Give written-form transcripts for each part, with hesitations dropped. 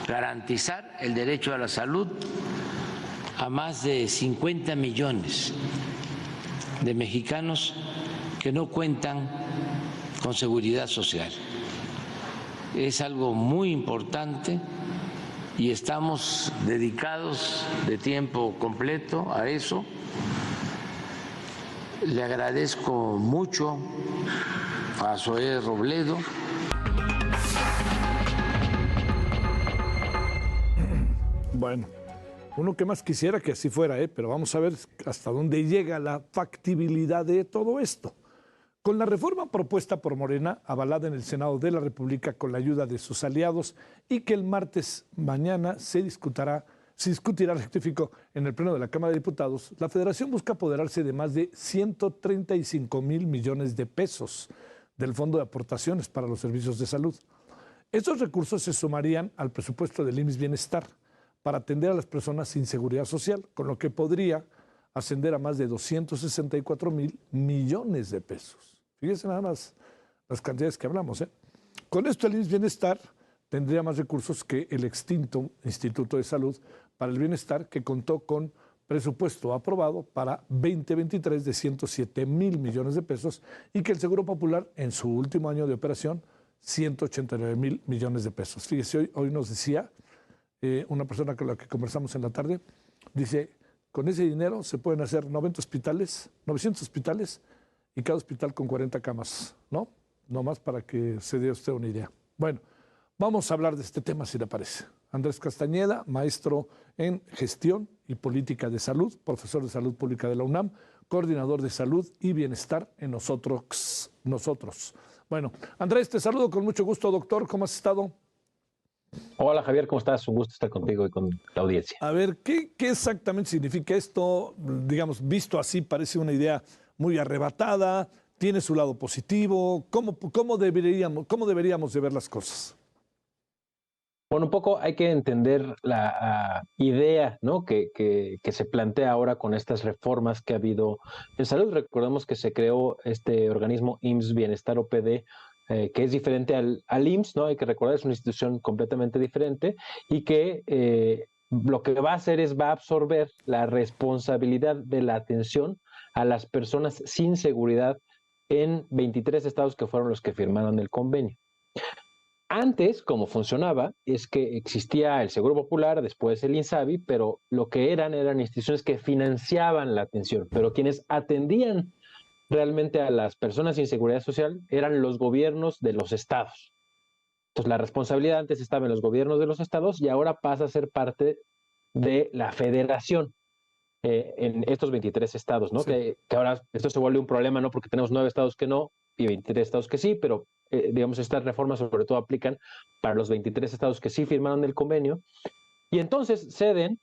garantizar el derecho a la salud a más de 50 millones de mexicanos que no cuentan con seguridad social. Es algo muy importante y estamos dedicados de tiempo completo a eso. Le agradezco mucho a Zoé Robledo. Bueno, uno que más quisiera que así fuera, pero vamos a ver hasta dónde llega la factibilidad de todo esto. Con la reforma propuesta por Morena, avalada en el Senado de la República con la ayuda de sus aliados y que el martes mañana se discutirá, rectifico, en el Pleno de la Cámara de Diputados, la Federación busca apoderarse de más de 135,000 millones de pesos del Fondo de Aportaciones para los Servicios de Salud. Estos recursos se sumarían al presupuesto del IMSS Bienestar para atender a las personas sin seguridad social, con lo que podría ascender a más de 264,000 millones de pesos. Fíjense nada más las cantidades que hablamos. Con esto el IMSS Bienestar tendría más recursos que el extinto Instituto de Salud para el Bienestar, que contó con presupuesto aprobado para 2023 de 107,000 millones de pesos y que el Seguro Popular en su último año de operación 189,000 millones de pesos. Fíjese, hoy nos decía una persona con la que conversamos en la tarde, dice, con ese dinero se pueden hacer 900 hospitales y cada hospital con 40 camas, ¿no? Nomás para que se dé usted una idea. Bueno, vamos a hablar de este tema si le parece. Andrés Castañeda, maestro en Gestión y Política de Salud, profesor de Salud Pública de la UNAM, coordinador de Salud y Bienestar en Nosotros. Bueno, Andrés, te saludo con mucho gusto, doctor. ¿Cómo has estado? Hola Javier, ¿cómo estás? Un gusto estar contigo y con la audiencia. A ver, ¿qué exactamente significa esto? Digamos, visto así, parece una idea muy arrebatada, tiene su lado positivo. ¿Cómo deberíamos de ver las cosas? Bueno, un poco hay que entender la idea, ¿no? que se plantea ahora con estas reformas que ha habido en salud. Recordemos que se creó este organismo IMSS Bienestar OPD, que es diferente al IMSS, ¿no? Hay que recordar, es una institución completamente diferente y que lo que va a hacer es va a absorber la responsabilidad de la atención a las personas sin seguridad en 23 estados que fueron los que firmaron el convenio. Antes, como funcionaba, es que existía el Seguro Popular, después el INSABI, pero lo que eran instituciones que financiaban la atención, pero quienes atendían realmente a las personas sin seguridad social eran los gobiernos de los estados. Entonces la responsabilidad antes estaba en los gobiernos de los estados y ahora pasa a ser parte de la federación en estos 23 estados, ¿no? Sí. Que ahora esto se vuelve un problema, ¿no? Porque tenemos 9 estados que no y 23 estados que sí, pero digamos estas reformas sobre todo aplican para los 23 estados que sí firmaron el convenio y entonces ceden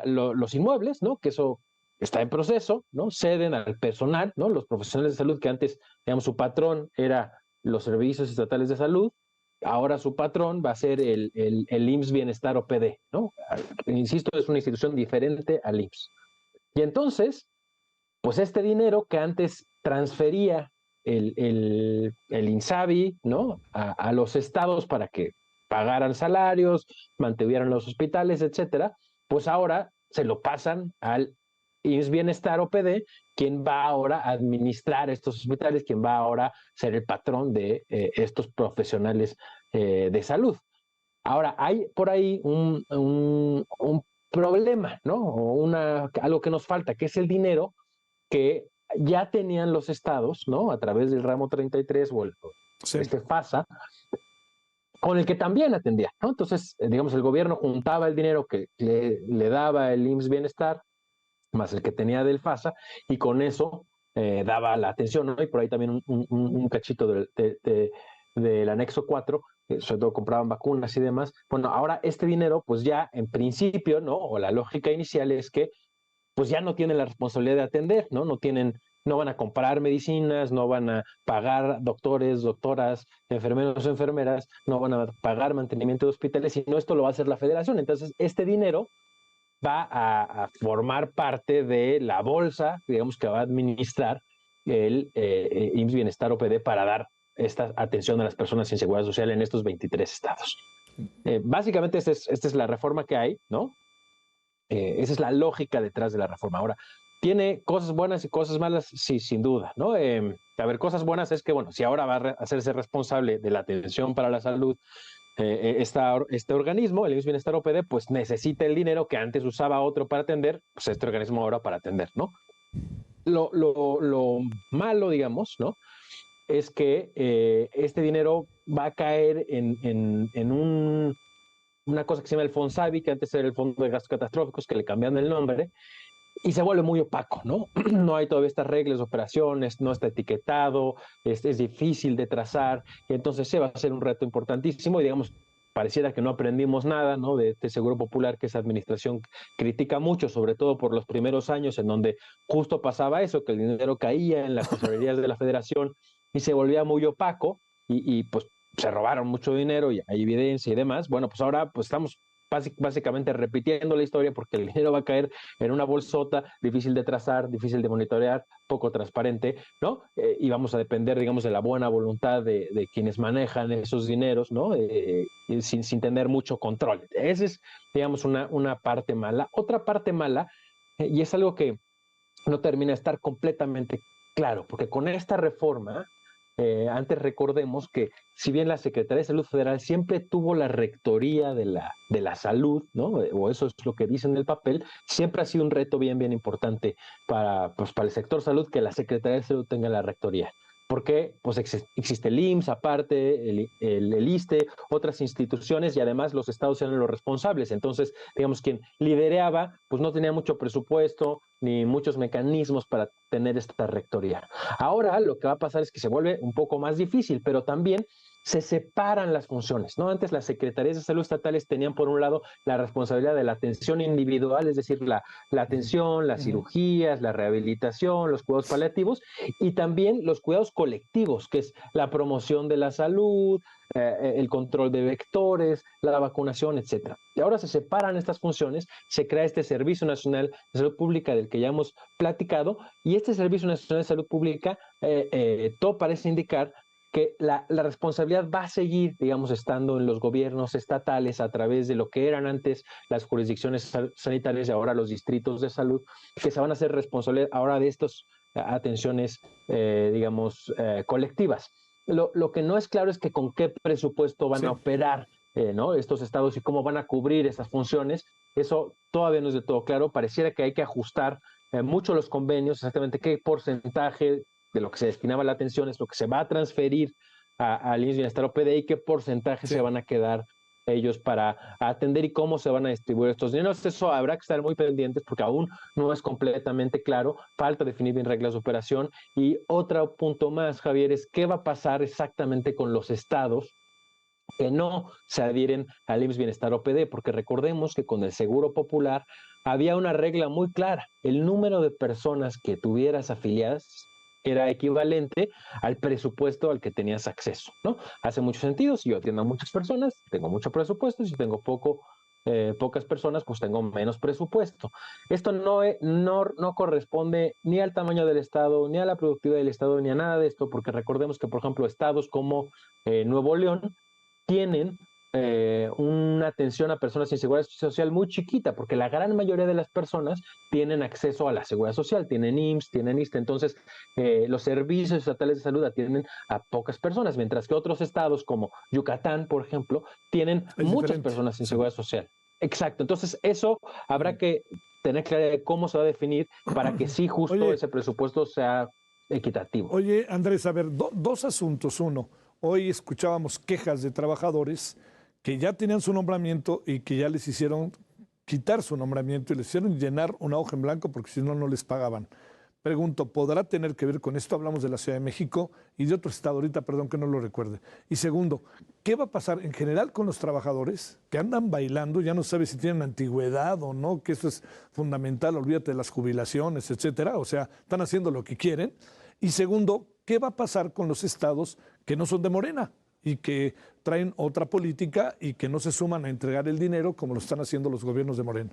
los inmuebles, ¿no? Que eso está en proceso, ¿no? Ceden al personal, ¿no? Los profesionales de salud que antes, digamos, su patrón era los servicios estatales de salud, ahora su patrón va a ser el IMSS Bienestar OPD, ¿no? Insisto, es una institución diferente al IMSS. Y entonces, pues este dinero que antes transfería el INSABI, ¿no? A los estados para que pagaran salarios, mantuvieran los hospitales, etcétera, pues ahora se lo pasan al IMSS Bienestar OPD, quien va ahora a administrar estos hospitales, quien va ahora a ser el patrón de estos profesionales de salud. Ahora, hay por ahí un problema, ¿no? O algo que nos falta, que es el dinero que ya tenían los estados, ¿no? A través del ramo 33 o este FASA, con el que también atendía, ¿no? Entonces, digamos, el gobierno juntaba el dinero que le daba el IMSS Bienestar, más el que tenía del FASA, y con eso daba la atención, ¿no? Y por ahí también un cachito del anexo 4, sobre todo compraban vacunas y demás. Bueno, ahora este dinero, pues ya en principio, ¿no? O la lógica inicial es que pues ya no tienen la responsabilidad de atender, ¿no? No van a comprar medicinas, no van a pagar doctores, doctoras, enfermeros o enfermeras, no van a pagar mantenimiento de hospitales, sino esto lo va a hacer la federación. Entonces, este dinero va a formar parte de la bolsa, digamos, que va a administrar el IMSS Bienestar OPD para dar esta atención a las personas sin seguridad social en estos 23 estados. Básicamente esta es la reforma que hay, ¿no? Esa es la lógica detrás de la reforma. Ahora, ¿tiene cosas buenas y cosas malas? Sí, sin duda, ¿no? A ver, cosas buenas es que, bueno, si ahora va a hacerse responsable de la atención para la salud este organismo, el IMSS Bienestar OPD, pues necesita el dinero que antes usaba otro para atender, pues este organismo ahora para atender, ¿no? Lo malo, digamos, ¿no? Es que este dinero va a caer en una cosa que se llama el FONSAVI, que antes era el Fondo de Gastos Catastróficos, que le cambiaron el nombre, y se vuelve muy opaco, ¿no? No hay todavía estas reglas de operaciones, no está etiquetado, es difícil de trazar, y entonces se va a ser un reto importantísimo, y digamos, pareciera que no aprendimos nada, ¿no? De este Seguro Popular que esa administración critica mucho, sobre todo por los primeros años en donde justo pasaba eso, que el dinero caía en las tesorerías de la Federación y se volvía muy opaco, y pues se robaron mucho dinero y hay evidencia y demás. Bueno, pues ahora pues estamos básicamente repitiendo la historia porque el dinero va a caer en una bolsota difícil de trazar, difícil de monitorear, poco transparente, ¿no? Y vamos a depender, digamos, de la buena voluntad de quienes manejan esos dineros, ¿no? Sin tener mucho control. Esa es, digamos, una parte mala. Otra parte mala, y es algo que no termina de estar completamente claro, porque con esta reforma, antes recordemos que si bien la Secretaría de Salud Federal siempre tuvo la rectoría de la salud, ¿no? O eso es lo que dice en el papel, siempre ha sido un reto bien importante pues, para el sector salud que la Secretaría de Salud tenga la rectoría. Porque pues existe el IMSS, aparte, el ISSSTE, otras instituciones y además los estados eran los responsables. Entonces, digamos, quien lideraba, pues no tenía mucho presupuesto ni muchos mecanismos para tener esta rectoría. Ahora lo que va a pasar es que se vuelve un poco más difícil, pero también se separan las funciones, ¿no? Antes las secretarías de salud estatales tenían por un lado la responsabilidad de la atención individual, es decir, la atención, las cirugías, la rehabilitación, los cuidados paliativos y también los cuidados colectivos, que es la promoción de la salud, el control de vectores, la vacunación, etcétera. Y ahora se separan estas funciones, se crea este Servicio Nacional de Salud Pública del que ya hemos platicado, y este Servicio Nacional de Salud Pública, todo parece indicar que la responsabilidad va a seguir, digamos, estando en los gobiernos estatales a través de lo que eran antes las jurisdicciones sanitarias y ahora los distritos de salud, que se van a hacer responsables ahora de estas atenciones, digamos, colectivas. Lo que no es claro es que con qué presupuesto van a operar, ¿no? Estos estados y cómo van a cubrir esas funciones. Eso todavía no es de todo claro. Pareciera que hay que ajustar mucho los convenios, exactamente qué porcentaje de lo que se destinaba a la atención es lo que se va a transferir al IMSS Bienestar OPD y qué porcentaje se van a quedar ellos para atender y cómo se van a distribuir estos dineros. Eso habrá que estar muy pendientes porque aún no es completamente claro, falta definir bien reglas de operación. Y otro punto más, Javier, es qué va a pasar exactamente con los estados que no se adhieren al IMSS Bienestar OPD, porque recordemos que con el Seguro Popular había una regla muy clara, el número de personas que tuvieras afiliadas era equivalente al presupuesto al que tenías acceso, ¿no? Hace mucho sentido, si yo atiendo a muchas personas, tengo mucho presupuesto, si tengo pocas personas, pues tengo menos presupuesto. Esto no corresponde ni al tamaño del Estado, ni a la productividad del Estado, ni a nada de esto, porque recordemos que, por ejemplo, estados como Nuevo León tienen una atención a personas sin seguridad social muy chiquita, porque la gran mayoría de las personas tienen acceso a la seguridad social, tienen IMSS, tienen ISSSTE, entonces los servicios estatales de salud atienden a pocas personas, mientras que otros estados como Yucatán, por ejemplo, tienen muchas personas sin seguridad social. Exacto, entonces eso habrá que tener claridad de cómo se va a definir para que sí justo ese presupuesto sea equitativo. Oye, Andrés, a ver, dos asuntos. Uno, hoy escuchábamos quejas de trabajadores que ya tenían su nombramiento y que ya les hicieron quitar su nombramiento y les hicieron llenar una hoja en blanco porque si no, no les pagaban. Pregunto, ¿podrá tener que ver con esto? Hablamos de la Ciudad de México y de otro estado ahorita, perdón que no lo recuerde. Y segundo, ¿qué va a pasar en general con los trabajadores que andan bailando? Ya no sabe si tienen antigüedad o no, que eso es fundamental, olvídate de las jubilaciones, etcétera. O sea, están haciendo lo que quieren. Y segundo, ¿qué va a pasar con los estados que no son de Morena y que traen otra política y que no se suman a entregar el dinero como lo están haciendo los gobiernos de Morena?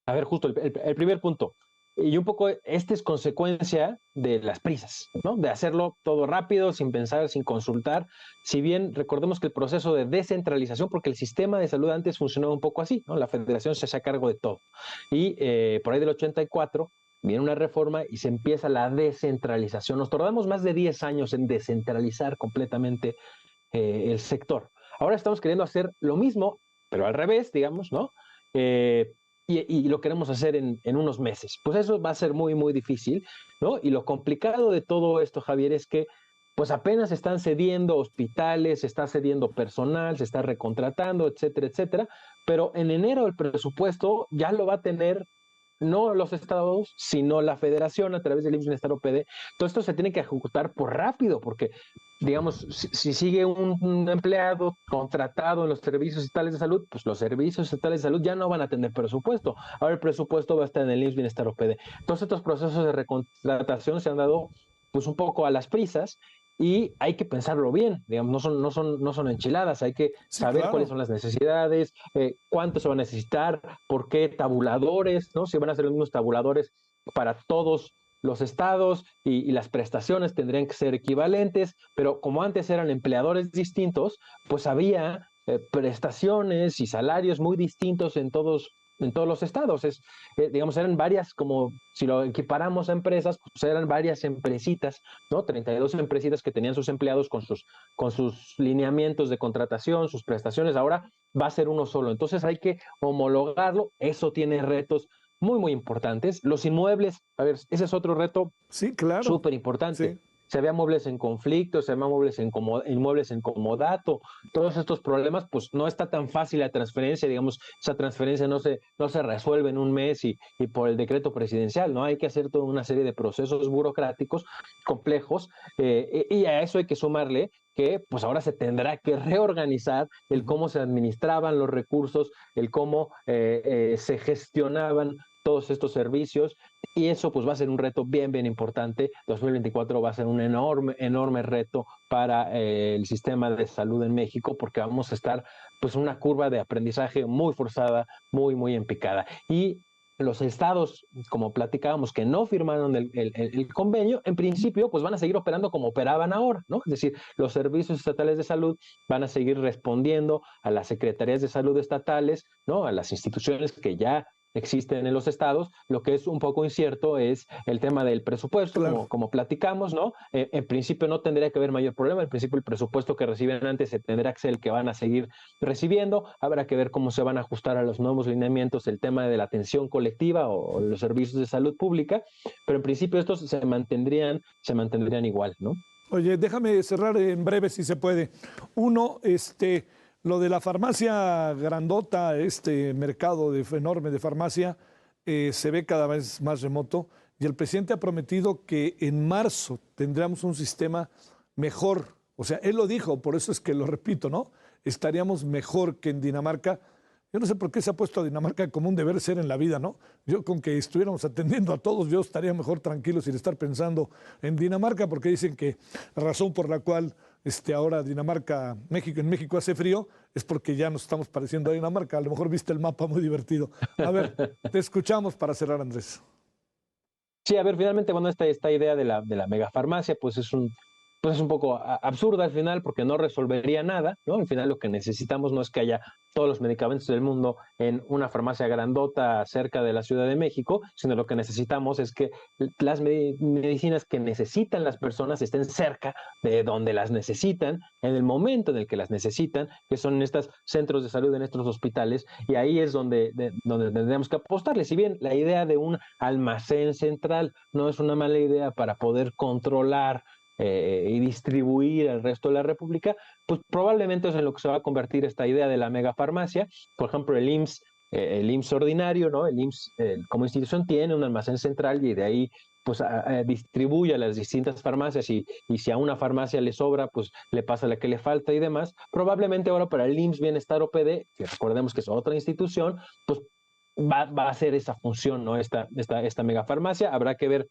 A ver, justo el primer punto. Y un poco esta es consecuencia de las prisas, ¿no? De hacerlo todo rápido, sin pensar, sin consultar. Si bien recordemos que el proceso de descentralización, porque el sistema de salud antes funcionaba un poco así, ¿no? La federación se hacía cargo de todo. Y por ahí del 84 viene una reforma y se empieza la descentralización. Nos tardamos más de 10 años en descentralizar completamente el sector. Ahora estamos queriendo hacer lo mismo, pero al revés, digamos, ¿no? Y lo queremos hacer en unos meses. Pues eso va a ser muy, muy difícil, ¿no? Y lo complicado de todo esto, Javier, es que pues apenas están cediendo hospitales, se está cediendo personal, se está recontratando, etcétera, etcétera, pero en enero el presupuesto ya lo va a tener no los estados, sino la federación a través del IMSS Bienestar OPD. Todo esto se tiene que ejecutar por rápido, porque, digamos, si sigue un empleado contratado en los servicios estatales de salud, pues los servicios estatales de salud ya no van a tener presupuesto. Ahora el presupuesto va a estar en el IMSS Bienestar OPD. Todos estos procesos de recontratación se han dado pues un poco a las prisas y hay que pensarlo bien, digamos, no son enchiladas, hay que Sí, saber claro. cuáles son las necesidades, cuánto se va a necesitar, por qué tabuladores, ¿no? Si van a ser los mismos tabuladores para todos los estados y las prestaciones tendrían que ser equivalentes, pero como antes eran empleadores distintos, pues había prestaciones y salarios muy distintos en todos los estados. Digamos, eran varias, como si lo equiparamos a empresas, pues eran varias empresitas, ¿no? 32 empresitas que tenían sus empleados con sus lineamientos de contratación, sus prestaciones. Ahora va a ser uno solo. Entonces hay que homologarlo. Eso tiene retos muy, muy importantes. Los inmuebles, a ver, ese es otro reto Sí, claro. súper importante. Sí. Se había muebles en conflicto, se había inmuebles en comodato, todos estos problemas, pues no está tan fácil la transferencia, digamos, esa transferencia no se resuelve en un mes y por el decreto presidencial, ¿no? Hay que hacer toda una serie de procesos burocráticos complejos y a eso hay que sumarle que pues ahora se tendrá que reorganizar el cómo se administraban los recursos, el cómo se gestionaban todos estos servicios y eso pues va a ser un reto bien, bien importante. 2024 va a ser un enorme, enorme reto para el sistema de salud en México porque vamos a estar pues en una curva de aprendizaje muy forzada, muy, muy en picada. Y los estados, como platicábamos, que no firmaron el convenio, en principio, pues van a seguir operando como operaban ahora, ¿no? Es decir, los servicios estatales de salud van a seguir respondiendo a las secretarías de salud estatales, ¿no? A las instituciones que ya existen en los estados. Lo que es un poco incierto es el tema del presupuesto, Claro. como platicamos, ¿no? En principio no tendría que haber mayor problema. En principio el presupuesto que reciben antes se tendrá que ser el que van a seguir recibiendo. Habrá que ver cómo se van a ajustar a los nuevos lineamientos el tema de la atención colectiva o los servicios de salud pública, pero en principio estos se mantendrían igual, ¿no? Oye, déjame cerrar en breve si se puede. Uno, lo de la farmacia grandota, este mercado enorme de farmacia, se ve cada vez más remoto y el presidente ha prometido que en marzo tendríamos un sistema mejor. O sea, él lo dijo, por eso es que lo repito, ¿no? Estaríamos mejor que en Dinamarca. Yo no sé por qué se ha puesto a Dinamarca como un deber ser en la vida, ¿no? Yo con que estuviéramos atendiendo a todos, yo estaría mejor tranquilo sin estar pensando en Dinamarca, porque dicen que la razón por la cual ahora Dinamarca, en México hace frío, es porque ya nos estamos pareciendo a Dinamarca. A lo mejor viste el mapa muy divertido. A ver, te escuchamos para cerrar, Andrés. Sí, a ver, finalmente, bueno, esta idea de la megafarmacia, pues es un poco absurda al final porque no resolvería nada, ¿no? Al final lo que necesitamos no es que haya todos los medicamentos del mundo en una farmacia grandota cerca de la Ciudad de México, sino lo que necesitamos es que las medicinas que necesitan las personas estén cerca de donde las necesitan, en el momento en el que las necesitan, que son en estos centros de salud, en estos hospitales, y ahí es donde tendríamos que apostarle. Si bien la idea de un almacén central no es una mala idea para poder controlar y distribuir al resto de la República, pues probablemente es en lo que se va a convertir esta idea de la megafarmacia. Por ejemplo, el IMSS ordinario, ¿no? El IMSS como institución tiene un almacén central y de ahí pues distribuye a las distintas farmacias y si a una farmacia le sobra, pues le pasa la que le falta y demás. Probablemente ahora para el IMSS Bienestar OPD, que recordemos que es otra institución, pues va a hacer esa función, ¿no? Esta megafarmacia. Habrá que ver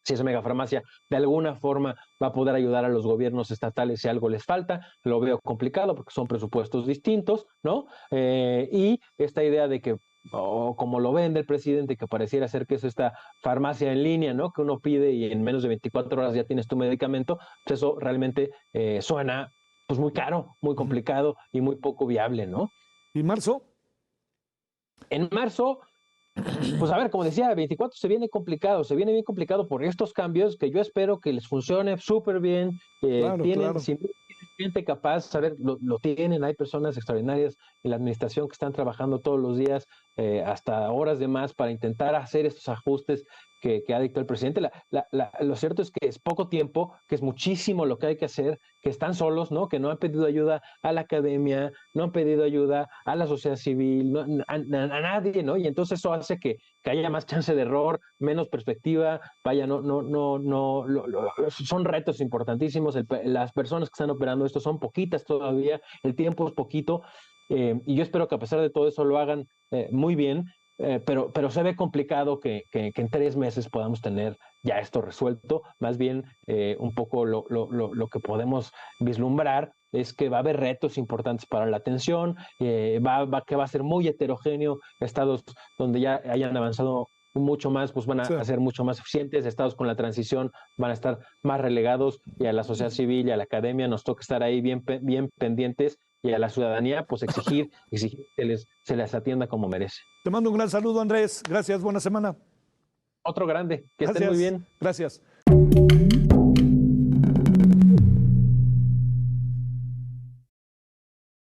si esa megafarmacia de alguna forma va a poder ayudar a los gobiernos estatales si algo les falta. Lo veo complicado porque son presupuestos distintos, ¿no? Y esta idea de que o como lo vende el presidente, que pareciera ser que es esta farmacia en línea, ¿no? Que uno pide y en menos de 24 horas ya tienes tu medicamento, pues eso realmente suena pues muy caro, muy complicado y muy poco viable, ¿no? ¿Y marzo? En marzo, pues a ver, como decía, 24 se viene bien complicado por estos cambios que yo espero que les funcione súper bien. Claro, Tienen, claro. sin duda, gente capaz, a ver, lo tienen, hay personas extraordinarias en la administración que están trabajando todos los días, hasta horas de más para intentar hacer estos ajustes que ha dictado el presidente. Lo cierto es que es poco tiempo, que es muchísimo lo que hay que hacer, que están solos, ¿no? Que no han pedido ayuda a la academia, no han pedido ayuda a la sociedad civil, no, a nadie, ¿no? Y entonces eso hace que haya más chance de error, menos perspectiva, vaya, son retos importantísimos. Las personas que están operando esto son poquitas todavía, el tiempo es poquito, y yo espero que a pesar de todo eso lo hagan muy bien. Pero se ve complicado que en 3 meses podamos tener ya esto resuelto. Más bien, un poco lo que podemos vislumbrar es que va a haber retos importantes para la atención, que va a ser muy heterogéneo. Estados donde ya hayan avanzado mucho más, pues van a ser mucho más eficientes. Estados con la transición van a estar más relegados, y a la sociedad civil y a la academia nos toca estar ahí bien pendientes, y a la ciudadanía pues exigir que se les atienda como merece. Te mando un gran saludo, Andrés. Gracias, buena semana. Otro grande, que Gracias. estén muy bien. Gracias.